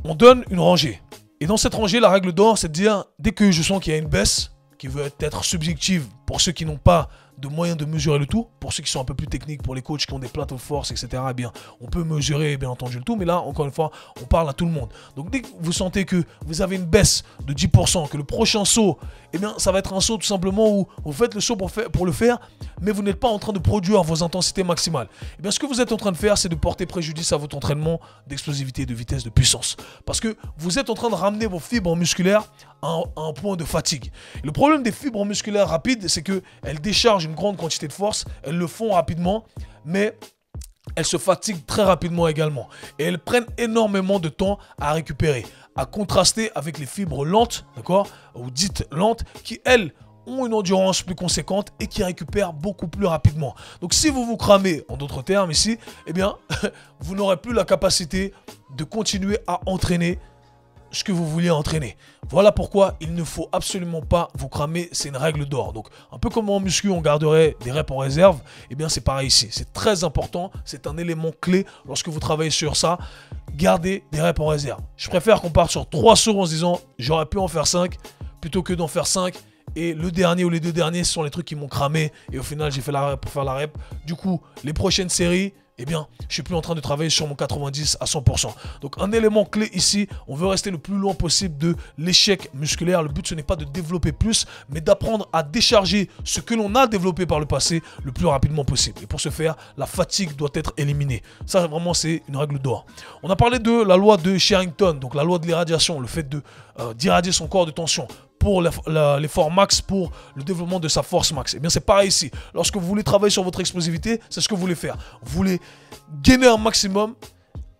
On donne une rangée. Et dans cette rangée, la règle d'or, c'est de dire, dès que je sens qu'il y a une baisse, qui veut être subjective pour ceux qui n'ont pas de moyens de mesurer le tout. Pour ceux qui sont un peu plus techniques, pour les coachs qui ont des plateaux de force, etc., eh bien, on peut mesurer bien entendu le tout. Mais là, encore une fois, on parle à tout le monde. Donc dès que vous sentez que vous avez une baisse de 10%, que le prochain saut, eh bien, ça va être un saut tout simplement où vous faites le saut pour le faire, mais vous n'êtes pas en train de produire vos intensités maximales. Eh bien, ce que vous êtes en train de faire, c'est de porter préjudice à votre entraînement d'explosivité, de vitesse, de puissance. Parce que vous êtes en train de ramener vos fibres musculaires à un point de fatigue. Et le problème des fibres musculaires rapides, c'est qu'elles déchargent une grande quantité de force, elles le font rapidement, mais elles se fatiguent très rapidement également. Et elles prennent énormément de temps à récupérer, à contraster avec les fibres lentes, d'accord, ou dites lentes, qui elles ont une endurance plus conséquente et qui récupèrent beaucoup plus rapidement. Donc si vous vous cramez, en d'autres termes ici, eh bien, vous n'aurez plus la capacité de continuer à entraîner ce que vous vouliez entraîner. Voilà pourquoi il ne faut absolument pas vous cramer, c'est une règle d'or. Donc un peu comme en muscu on garderait des reps en réserve, eh bien c'est pareil ici. C'est très important, c'est un élément clé lorsque vous travaillez sur ça. Gardez des reps en réserve. Je préfère qu'on parte sur 3 sauts en se disant j'aurais pu en faire 5 plutôt que d'en faire 5. Et le dernier ou les 2 derniers ce sont les trucs qui m'ont cramé et au final j'ai fait la rep pour faire la rep. Du coup les prochaines séries, eh bien, je suis plus en train de travailler sur mon 90 à 100%. Donc, un élément clé ici, on veut rester le plus loin possible de l'échec musculaire. Le but, ce n'est pas de développer plus, mais d'apprendre à décharger ce que l'on a développé par le passé le plus rapidement possible. Et pour ce faire, la fatigue doit être éliminée. Ça, vraiment, c'est une règle d'or. On a parlé de la loi de Sherrington, donc la loi de l'irradiation, le fait d'irradier son corps de tension pour l'effort max, pour le développement de sa force max. Et bien c'est pareil ici. Lorsque vous voulez travailler sur votre explosivité, c'est ce que vous voulez faire. Vous voulez gainer un maximum,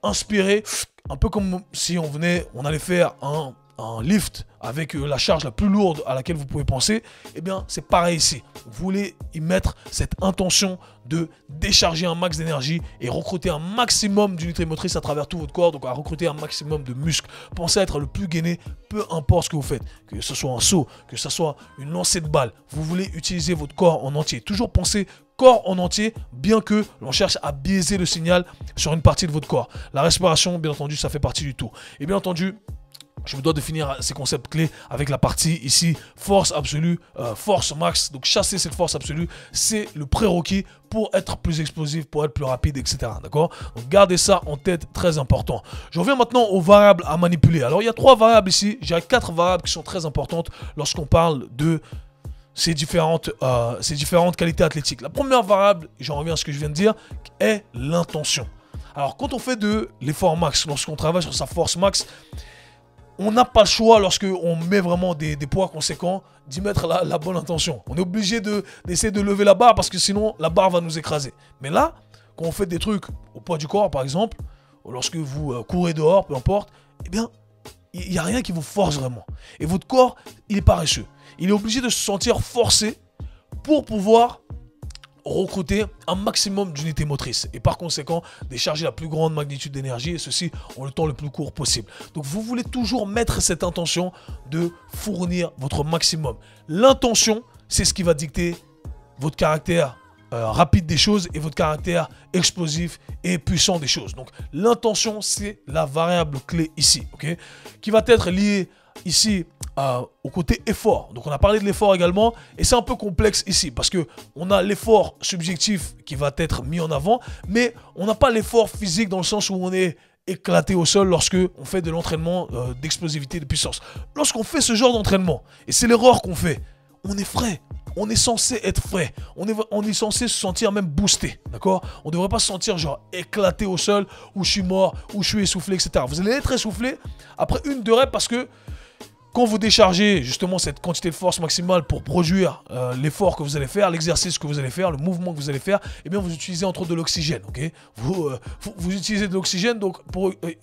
inspirer, un peu comme si on allait faire un lift avec la charge la plus lourde à laquelle vous pouvez penser. Et bien c'est pareil ici. Vous voulez y mettre cette intention de décharger un max d'énergie et recruter un maximum d'unités motrices à travers tout votre corps, donc à recruter un maximum de muscles. Pensez à être le plus gainé, peu importe ce que vous faites, que ce soit un saut, que ce soit une lancée de balle, vous voulez utiliser votre corps en entier. Toujours pensez corps en entier, bien que l'on cherche à biaiser le signal sur une partie de votre corps. La respiration, bien entendu, ça fait partie du tout. Et bien entendu, je me dois de finir ces concepts clés avec la partie ici, force absolue, force max. Donc chasser cette force absolue, c'est le prérequis pour être plus explosif, pour être plus rapide, etc. D'accord? Donc gardez ça en tête, très important. Je reviens maintenant aux variables à manipuler. Alors il y a 3 variables ici, j'ai 4 variables qui sont très importantes lorsqu'on parle de ces différentes qualités athlétiques. La première variable, j'en reviens à ce que je viens de dire, est l'intention. Alors quand on fait de l'effort max, lorsqu'on travaille sur sa force max, on n'a pas le choix lorsqu'on met vraiment des poids conséquents d'y mettre la bonne intention. On est obligé d'essayer de lever la barre parce que sinon la barre va nous écraser. Mais là, quand on fait des trucs au poids du corps par exemple, ou lorsque vous courez dehors, peu importe, eh bien, il n'y a rien qui vous force vraiment. Et votre corps, il est paresseux. Il est obligé de se sentir forcé pour pouvoir recruter un maximum d'unités motrices et par conséquent décharger la plus grande magnitude d'énergie et ceci en le temps le plus court possible. Donc vous voulez toujours mettre cette intention de fournir votre maximum. L'intention, c'est ce qui va dicter votre caractère rapide des choses et votre caractère explosif et puissant des choses. Donc l'intention, c'est la variable clé ici, ok, qui va être liée ici au côté effort. Donc on a parlé de l'effort également et c'est un peu complexe ici parce que on a l'effort subjectif qui va être mis en avant, mais on n'a pas l'effort physique dans le sens où on est éclaté au sol lorsque on fait de l'entraînement d'explosivité, de puissance. Lorsqu'on fait ce genre d'entraînement, et c'est l'erreur qu'on fait, on est frais. On est censé être frais. On est censé se sentir même boosté. D'accord? On ne devrait pas se sentir genre éclaté au sol, ou je suis mort, ou je suis essoufflé, etc. Vous allez être essoufflé après 1-2 reps parce que quand vous déchargez justement cette quantité de force maximale pour produire l'effort que vous allez faire, l'exercice que vous allez faire, le mouvement que vous allez faire, eh bien vous utilisez entre autres de l'oxygène, ok? Vous utilisez de l'oxygène, donc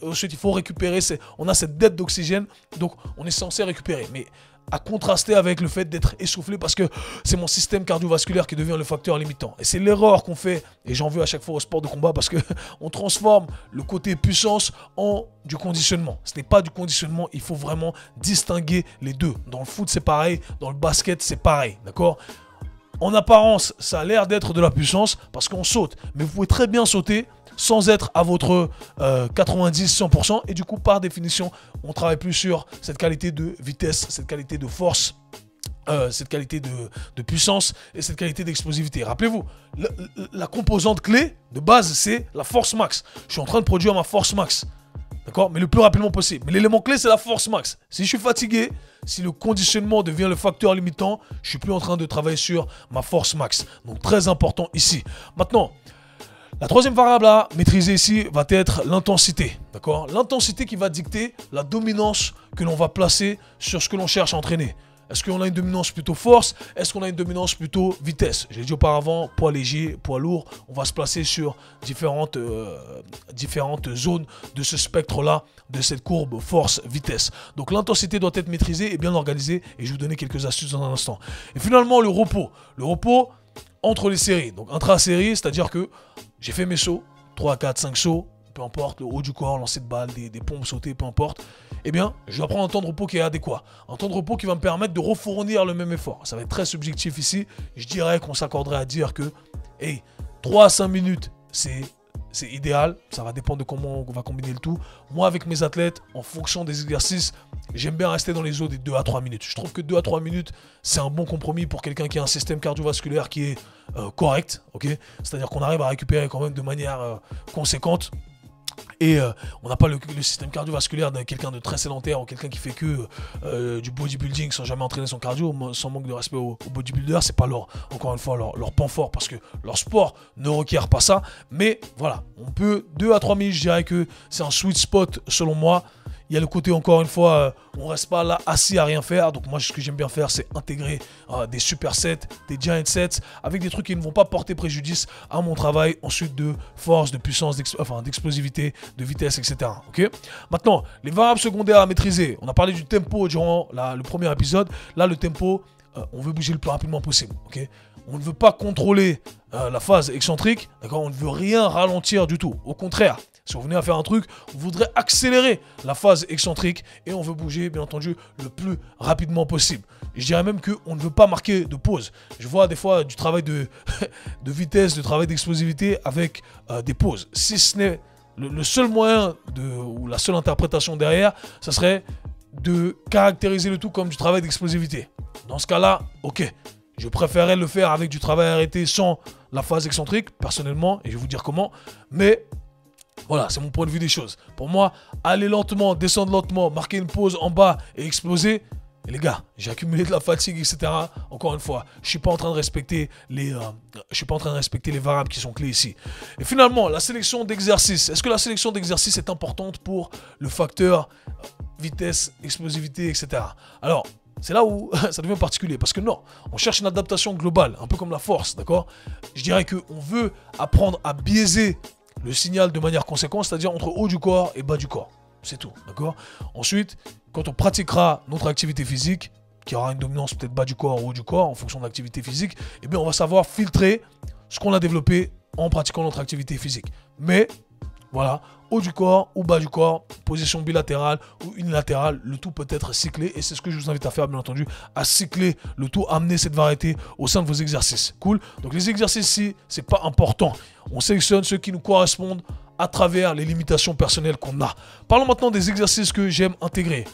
ensuite il faut récupérer, on a cette dette d'oxygène, donc on est censé récupérer. Mais à contraster avec le fait d'être essoufflé parce que c'est mon système cardiovasculaire qui devient le facteur limitant. Et c'est l'erreur qu'on fait, et j'en veux à chaque fois au sport de combat parce qu'on transforme le côté puissance en du conditionnement. Ce n'est pas du conditionnement, il faut vraiment distinguer les deux. Dans le foot c'est pareil, dans le basket c'est pareil, d'accord? En apparence, ça a l'air d'être de la puissance parce qu'on saute, mais vous pouvez très bien sauter sans être à votre 90-100% et du coup par définition on travaille plus sur cette qualité de vitesse, cette qualité de force cette qualité de puissance et cette qualité d'explosivité. Rappelez-vous, la composante clé de base, c'est la force max. Je suis en train de produire ma force max. D'accord? Mais le plus rapidement possible. Mais l'élément clé, c'est la force max. Si je suis fatigué, si le conditionnement devient le facteur limitant, je suis plus en train de travailler sur ma force max. Donc très important ici. Maintenant, la troisième variable à maîtriser ici va être l'intensité. D'accord? L'intensité qui va dicter la dominance que l'on va placer sur ce que l'on cherche à entraîner. Est-ce qu'on a une dominance plutôt force? Est-ce qu'on a une dominance plutôt vitesse? Je l'ai dit auparavant, poids léger, poids lourd. On va se placer sur différentes zones de ce spectre-là, de cette courbe force-vitesse. Donc l'intensité doit être maîtrisée et bien organisée. Et je vais vous donner quelques astuces dans un instant. Et finalement, le repos. Le repos entre les séries. Donc intra-série, c'est-à-dire que j'ai fait mes sauts, 3, 4, 5 sauts. Peu importe, le haut du corps, lancer de balle, des pompes sautées, peu importe, eh bien, je dois prendre un temps de repos qui est adéquat. Un temps de repos qui va me permettre de refournir le même effort. Ça va être très subjectif ici. Je dirais qu'on s'accorderait à dire que, hey, 3 à 5 minutes, c'est idéal. Ça va dépendre de comment on va combiner le tout. Moi, avec mes athlètes, en fonction des exercices, j'aime bien rester dans les eaux des 2 à 3 minutes. Je trouve que 2 à 3 minutes, c'est un bon compromis pour quelqu'un qui a un système cardiovasculaire qui est correct. Okay, c'est-à-dire qu'on arrive à récupérer quand même de manière conséquente. Et on n'a pas le système cardiovasculaire de quelqu'un de très sédentaire ou quelqu'un qui fait que du bodybuilding sans jamais entraîner son cardio, sans manque de respect aux bodybuilders. C'est pas encore une fois leur point fort parce que leur sport ne requiert pas ça. Mais voilà, on peut 2 à 3 minutes, je dirais que c'est un sweet spot selon moi. Il y a le côté, encore une fois, on reste pas là assis à rien faire. Donc moi, ce que j'aime bien faire, c'est intégrer des supersets, des giant sets, avec des trucs qui ne vont pas porter préjudice à mon travail ensuite de force, de puissance, d'explosivité, de vitesse, etc. Okay? Maintenant, les variables secondaires à maîtriser. On a parlé du tempo durant le premier épisode. Là, le tempo, on veut bouger le plus rapidement possible. Okay? On ne veut pas contrôler la phase excentrique. On ne veut rien ralentir du tout. Au contraire. Si on venait à faire un truc, on voudrait accélérer la phase excentrique et on veut bouger, bien entendu, le plus rapidement possible. Je dirais même qu'on ne veut pas marquer de pause. Je vois des fois du travail de vitesse, du travail d'explosivité avec des pauses. Si ce n'est le seul moyen ou la seule interprétation derrière, ça serait de caractériser le tout comme du travail d'explosivité. Dans ce cas-là, ok. Je préférerais le faire avec du travail arrêté sans la phase excentrique, personnellement, et je vais vous dire comment. Mais voilà, c'est mon point de vue des choses. Pour moi, aller lentement, descendre lentement, marquer une pause en bas et exploser. Et les gars, j'ai accumulé de la fatigue, etc. Encore une fois, je suis pas en train de respecter les variables qui sont clés ici. Et finalement, la sélection d'exercices. Est-ce que la sélection d'exercices est importante pour le facteur vitesse, explosivité, etc. Alors, c'est là où ça devient particulier. Parce que non, on cherche une adaptation globale, un peu comme la force, d'accord? Je dirais qu'on veut apprendre à biaiser le signal de manière conséquente, c'est-à-dire entre haut du corps et bas du corps. C'est tout, d'accord? Ensuite, quand on pratiquera notre activité physique, qui aura une dominance peut-être bas du corps ou haut du corps, en fonction de l'activité physique, eh bien, on va savoir filtrer ce qu'on a développé en pratiquant notre activité physique. Mais, voilà, haut du corps ou bas du corps, position bilatérale ou unilatérale, le tout peut être cyclé. Et c'est ce que je vous invite à faire, bien entendu, à cycler le tout, amener cette variété au sein de vos exercices. Cool? Donc les exercices ici, c'est pas important. On sélectionne ceux qui nous correspondent à travers les limitations personnelles qu'on a. Parlons maintenant des exercices que j'aime intégrer.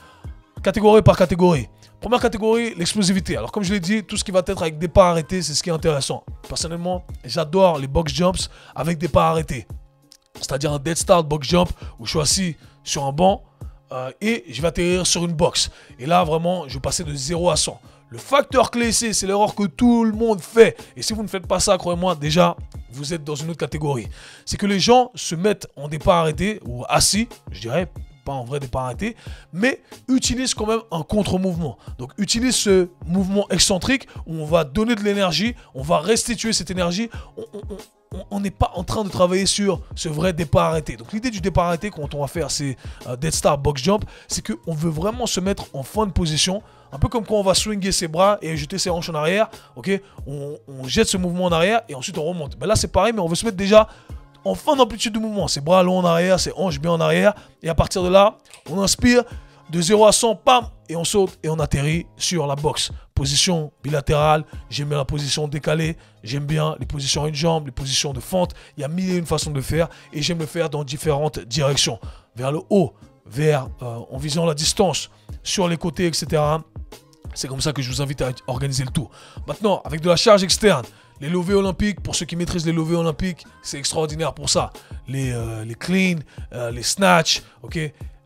Catégorie par catégorie. Première catégorie, l'explosivité. Alors comme je l'ai dit, tout ce qui va être avec départ arrêté, c'est ce qui est intéressant. Personnellement, j'adore les box jumps avec départ arrêté. C'est-à-dire un dead start box jump où je suis assis sur un banc et je vais atterrir sur une box. Et là, vraiment, je vais passer de 0 à 100. Le facteur clé ici, c'est l'erreur que tout le monde fait. Et si vous ne faites pas ça, croyez-moi, déjà, vous êtes dans une autre catégorie. C'est que les gens se mettent en départ arrêté ou assis, je dirais, pas en vrai départ arrêté, mais utilisent quand même un contre-mouvement. Donc, utilise ce mouvement excentrique où on va donner de l'énergie, on va restituer cette énergie. On n'est pas en train de travailler sur ce vrai départ arrêté. Donc l'idée du départ arrêté quand on va faire ces dead start box jump, c'est qu'on veut vraiment se mettre en fin de position, un peu comme quand on va swinger ses bras et jeter ses hanches en arrière. Ok, on jette ce mouvement en arrière et ensuite on remonte. Ben là c'est pareil, mais on veut se mettre déjà en fin d'amplitude de mouvement. Ses bras longs en arrière, ses hanches bien en arrière. Et à partir de là, on inspire de 0 à 100, pam, et on saute et on atterrit sur la boxe. Position bilatérale, j'aime bien la position décalée, j'aime bien les positions à une jambe, les positions de fente. Il y a mille et une façons de le faire et j'aime le faire dans différentes directions. Vers le haut, en visant la distance, sur les côtés, etc. C'est comme ça que je vous invite à organiser le tout. Maintenant, avec de la charge externe, les levées olympiques, pour ceux qui maîtrisent les levées olympiques, c'est extraordinaire pour ça. Les clean, les snatch, ok.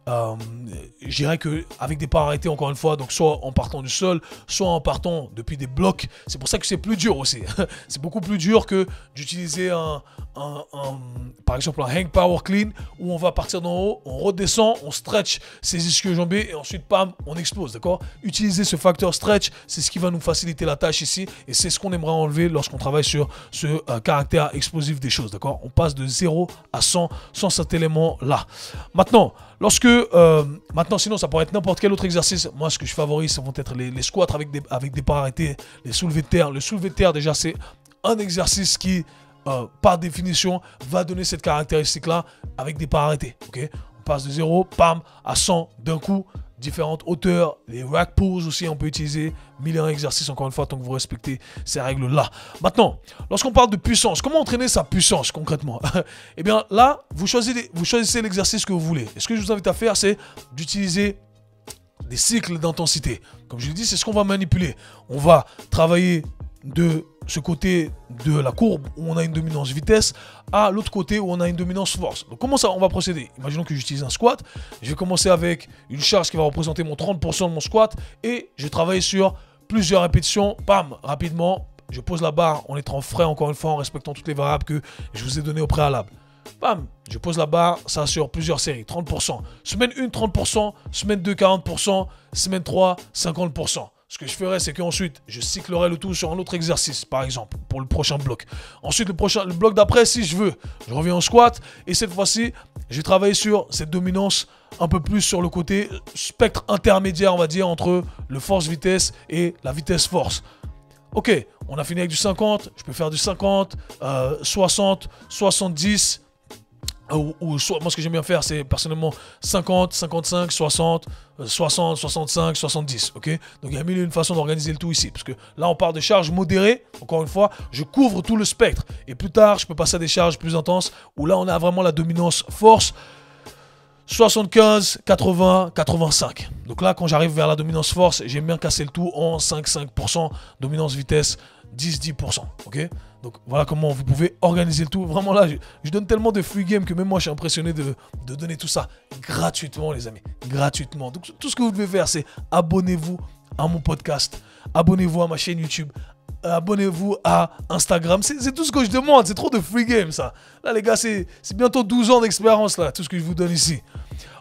Je dirais qu'avec des pas arrêtés, encore une fois, donc soit en partant du sol, soit en partant depuis des blocs. C'est pour ça que c'est plus dur aussi. C'est beaucoup plus dur que d'utiliser par exemple un hang power clean où on va partir d'en haut, on redescend, on stretch ses ischio-jambiers et ensuite, pam, on explose, d'accord? Utiliser ce facteur stretch, c'est ce qui va nous faciliter la tâche ici et c'est ce qu'on aimerait enlever lorsqu'on travaille sur ce caractère explosif des choses, d'accord? On passe de 0 à 100 sans cet élément-là. Maintenant, sinon ça pourrait être n'importe quel autre exercice. Moi, ce que je favorise, ça vont être les squats avec des pas arrêtés, les soulevés de terre. Le soulevé de terre, déjà, c'est un exercice qui, par définition, va donner cette caractéristique-là avec des pas arrêtés. Okay, on passe de 0, pam, à 100 d'un coup. Différentes hauteurs, les rack pulls aussi, on peut utiliser 1001 exercices, encore une fois, tant que vous respectez ces règles-là. Maintenant, lorsqu'on parle de puissance, comment entraîner sa puissance concrètement? Eh bien là, vous choisissez l'exercice que vous voulez. Et ce que je vous invite à faire, c'est d'utiliser des cycles d'intensité. Comme je l'ai dit, c'est ce qu'on va manipuler. On va travailler de ce côté de la courbe où on a une dominance vitesse à l'autre côté où on a une dominance force. Donc comment ça on va procéder? Imaginons que j'utilise un squat, je vais commencer avec une charge qui va représenter mon 30% de mon squat et je vais travailler sur plusieurs répétitions, pam, rapidement, je pose la barre en étant frais encore une fois en respectant toutes les variables que je vous ai données au préalable. Bam, je pose la barre, ça sur plusieurs séries, 30%. Semaine 1, 30%, semaine 2, 40%, semaine 3, 50%. Ce que je ferai, c'est qu'ensuite, je cyclerai le tout sur un autre exercice, par exemple, pour le prochain bloc. Ensuite, le bloc d'après, si je veux, je reviens en squat. Et cette fois-ci, je vais travailler sur cette dominance un peu plus sur le côté spectre intermédiaire, on va dire, entre le force-vitesse et la vitesse-force. Ok, on a fini avec du 50, je peux faire du 50, 60, 70... moi ce que j'aime bien faire c'est personnellement 50, 55, 60, 60, 65, 70, ok. Donc il y a mille et une façons d'organiser le tout ici, parce que là on part de charges modérées, encore une fois, je couvre tout le spectre, et plus tard je peux passer à des charges plus intenses, où là on a vraiment la dominance force, 75, 80, 85. Donc là quand j'arrive vers la dominance force, j'aime bien casser le tout en 5%, dominance vitesse, 10%, ok. Donc voilà comment vous pouvez organiser le tout. Vraiment là, je donne tellement de free game que même moi je suis impressionné de donner tout ça gratuitement les amis. Gratuitement. Donc tout ce que vous devez faire c'est abonnez-vous à mon podcast. Abonnez-vous à ma chaîne YouTube. Abonnez-vous à Instagram. C'est tout ce que je demande. C'est trop de free game ça. Là les gars c'est bientôt 12 ans d'expérience là. Tout ce que je vous donne ici.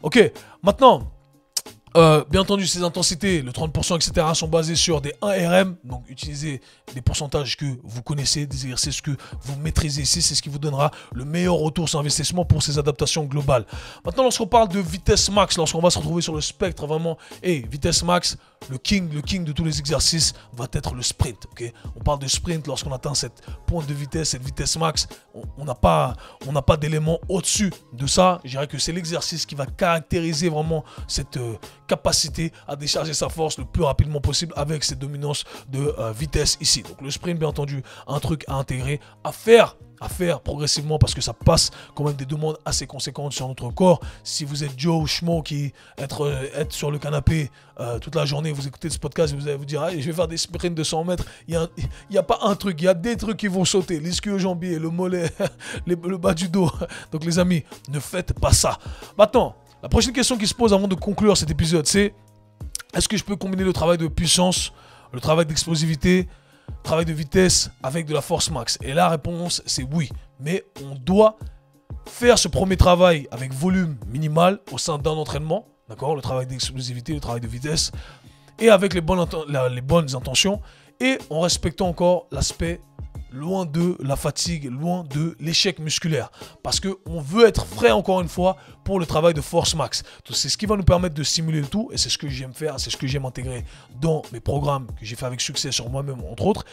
Ok. Maintenant... bien entendu, ces intensités, le 30%, etc. sont basées sur des 1RM. Donc, utilisez des pourcentages que vous connaissez, des exercices que vous maîtrisez ici. C'est ce qui vous donnera le meilleur retour sur investissement pour ces adaptations globales. Maintenant, lorsqu'on parle de vitesse max, lorsqu'on va se retrouver sur le spectre vraiment, vitesse max, le king de tous les exercices va être le sprint. Okay, on parle de sprint lorsqu'on atteint cette pointe de vitesse, cette vitesse max. On n'a pas d'élément au-dessus de ça. Je dirais que c'est l'exercice qui va caractériser vraiment cette capacité à décharger sa force le plus rapidement possible avec cette dominance de vitesse ici. Donc le sprint, bien entendu, un truc à intégrer, à faire progressivement parce que ça passe quand même des demandes assez conséquentes sur notre corps. Si vous êtes Joe ou Schmo qui être sur le canapé toute la journée, vous écoutez ce podcast, vous allez vous dire je vais faire des sprints de 100 mètres. Il y a pas un truc, il y a des trucs qui vont sauter. L'ischio-jambier, le mollet, le bas du dos. Donc les amis, ne faites pas ça. Maintenant, la prochaine question qui se pose avant de conclure cet épisode, c'est est-ce que je peux combiner le travail de puissance, le travail d'explosivité, le travail de vitesse avec de la force max? Et la réponse, c'est oui. Mais on doit faire ce premier travail avec volume minimal au sein d'un entraînement, d'accord? Le travail d'explosivité, le travail de vitesse, et avec les bonnes intentions, et en respectant encore l'aspect loin de la fatigue, loin de l'échec musculaire. Parce qu'on veut être frais encore une fois pour le travail de force max. C'est ce qui va nous permettre de stimuler le tout et c'est ce que j'aime faire, c'est ce que j'aime intégrer dans mes programmes que j'ai fait avec succès sur moi-même entre autres.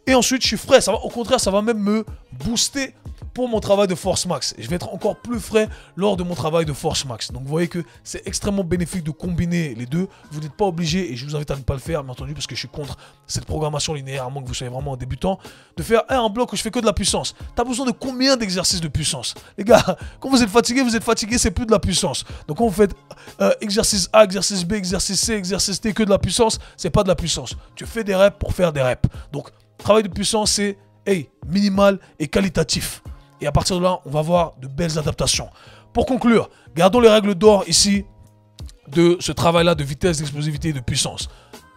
Et ensuite je suis frais, au contraire ça va même me booster pour mon travail de force max. Et je vais être encore plus frais lors de mon travail de force max. Donc vous voyez que c'est extrêmement bénéfique de combiner les deux. Vous n'êtes pas obligé, et je vous invite à ne pas le faire, bien entendu, parce que je suis contre cette programmation linéaire, à moins que vous soyez vraiment un débutant, de faire hey, un bloc où je fais que de la puissance. Tu as besoin de combien d'exercices de puissance? Les gars, quand vous êtes fatigué, c'est plus de la puissance. Donc quand vous faites exercice A, exercice B, exercice C, exercice D, que de la puissance, c'est pas de la puissance. Tu fais des reps pour faire des reps. Donc, travail de puissance, c'est minimal et qualitatif. Et à partir de là, on va voir de belles adaptations. Pour conclure, gardons les règles d'or ici de ce travail-là de vitesse, d'explosivité et de puissance.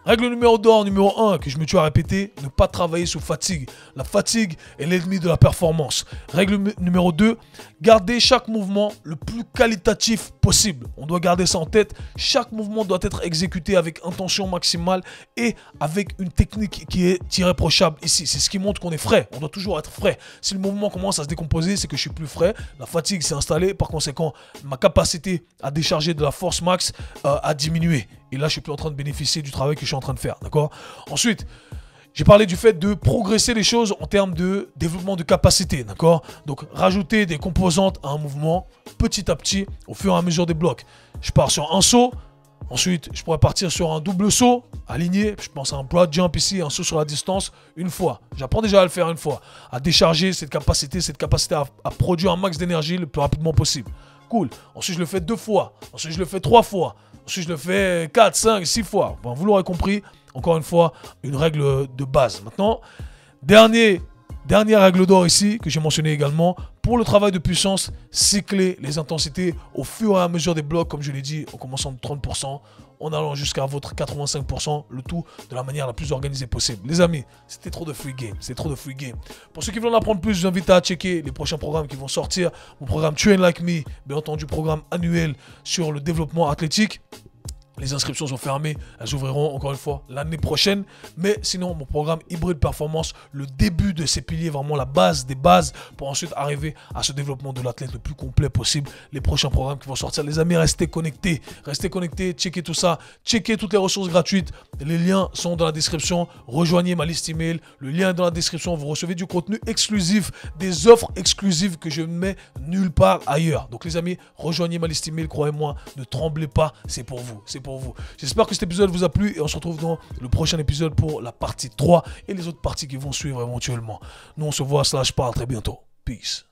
Règle numéro d'or, numéro 1, que je me tue à répéter, ne pas travailler sous fatigue. La fatigue est l'ennemi de la performance. Règle numéro 2, garder chaque mouvement le plus qualitatif possible. On doit garder ça en tête. Chaque mouvement doit être exécuté avec intention maximale et avec une technique qui est irréprochable ici. C'est ce qui montre qu'on est frais. On doit toujours être frais. Si le mouvement commence à se décomposer, c'est que je suis plus frais. La fatigue s'est installée. Par conséquent, ma capacité à décharger de la force max a diminué. Et là, je suis plus en train de bénéficier du travail que je suis en train de faire, d'accord? Ensuite, j'ai parlé du fait de progresser les choses en termes de développement de capacité, d'accord? Donc, rajouter des composantes à un mouvement petit à petit au fur et à mesure des blocs. Je pars sur un saut, ensuite, je pourrais partir sur un double saut, aligné. Je pense à un broad jump ici, un saut sur la distance, une fois. J'apprends déjà à le faire une fois, à décharger cette capacité à produire un max d'énergie le plus rapidement possible. Cool. Ensuite, je le fais 2 fois. Ensuite, je le fais 3 fois. Ensuite, je le fais 4, 5, 6 fois. Bon, vous l'aurez compris, encore une fois, une règle de base. Maintenant, dernière règle d'or ici, que j'ai mentionné également, pour le travail de puissance, cycler les intensités au fur et à mesure des blocs, comme je l'ai dit, en commençant de 30%, en allant jusqu'à votre 85%, le tout de la manière la plus organisée possible. Les amis, c'était trop de free game, c'est trop de free game. Pour ceux qui veulent en apprendre plus, je vous invite à checker les prochains programmes qui vont sortir. Mon programme Train Like Me, bien entendu, programme annuel sur le développement athlétique. Les inscriptions sont fermées, elles ouvriront encore une fois l'année prochaine. Mais sinon, mon programme Hybride Performance, le début de ces piliers, vraiment la base des bases pour ensuite arriver à ce développement de l'athlète le plus complet possible. Les prochains programmes qui vont sortir. Les amis, restez connectés, checkez tout ça, checkez toutes les ressources gratuites. Les liens sont dans la description. Rejoignez ma liste email. Le lien est dans la description. Vous recevez du contenu exclusif, des offres exclusives que je ne mets nulle part ailleurs. Donc les amis, rejoignez ma liste email. Croyez-moi, ne tremblez pas, c'est pour vous. Pour vous. J'espère que cet épisode vous a plu et on se retrouve dans le prochain épisode pour la partie 3 et les autres parties qui vont suivre éventuellement. Nous on se voit /parle très bientôt. Peace.